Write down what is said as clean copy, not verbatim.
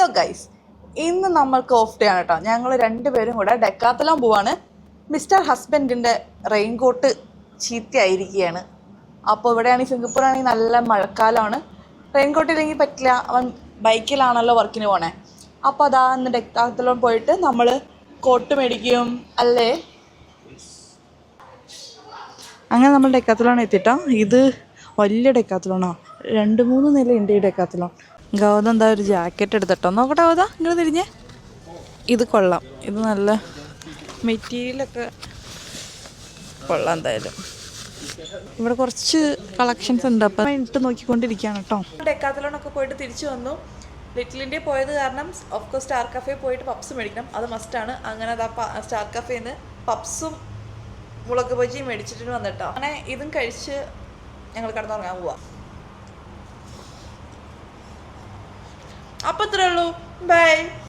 Hello guys, ഇന്ന് നമ്മൾക്ക് off day ആണ് കേട്ടോ. ഞങ്ങൾ രണ്ടുപേരും കൂടെ ഡെക്കാത്തലോൺ പോവാണ്. മിസ്റ്റർ ഹസ്ബൻഡിൻ്റെ റെയിൻകോട്ട് ചീത്തയായിരിക്കുകയാണ്. അപ്പോൾ ഇവിടെയാണെങ്കിൽ സിംഗപ്പൂരാണെങ്കിൽ നല്ല മഴക്കാലമാണ്. റെയിൻകോട്ട് ഇല്ലെങ്കിൽ പറ്റില്ല, അവൻ ബൈക്കിലാണല്ലോ വർക്കിന് പോണേ. അപ്പോൾ അതാ ഇന്ന് ഡെക്കാത്തലോൺ പോയിട്ട് നമ്മൾ കോട്ട് മേടിക്കും അല്ലേ. അങ്ങനെ നമ്മൾ ഡെക്കാത്തലോൺ എത്തിയിട്ടോ. ഇത് വലിയ ഡെക്കാത്തലോണോ, 2-3 നിലയുണ്ട് ഈ ഡെക്കാത്തലോൺ. ഗൗതം എന്താ ഒരു ജാക്കറ്റ് എടുത്തിട്ടോ, നോക്കട്ടെ ഗൗതം ഇങ്ങനെ തിരിഞ്ഞേ. ഇത് കൊള്ളാം, ഇത് നല്ല മെറ്റീരിയലൊക്കെ കൊള്ളാം. എന്തായാലും ഇവിടെ കുറച്ച് കളക്ഷൻസ് ഉണ്ട്, അപ്പം ഇട്ട് നോക്കിക്കൊണ്ടിരിക്കുകയാണ് കേട്ടോ. ഡെക്കാത്തലോണൊക്കെ പോയിട്ട് തിരിച്ചു വന്നു. ലിറ്റിൽ ഇന്ത്യ പോയത് കാരണം ഓഫ്കോഴ്സ് സ്റ്റാർ കഫേ പോയിട്ട് പപ്സ് മേടിക്കണം, അത് മസ്റ്റാണ്. അങ്ങനെ അതാ സ്റ്റാർ കഫേന്ന് പപ്സും മുളക് ബജിയും മേടിച്ചിട്ട് വന്നിട്ടോ. അങ്ങനെ ഇതും കഴിച്ച് ഞങ്ങൾ കിടന്നുറങ്ങാൻ പോവാം. അപ്പോൾ ഇത്രേ ഉള്ളൂ, ബൈ.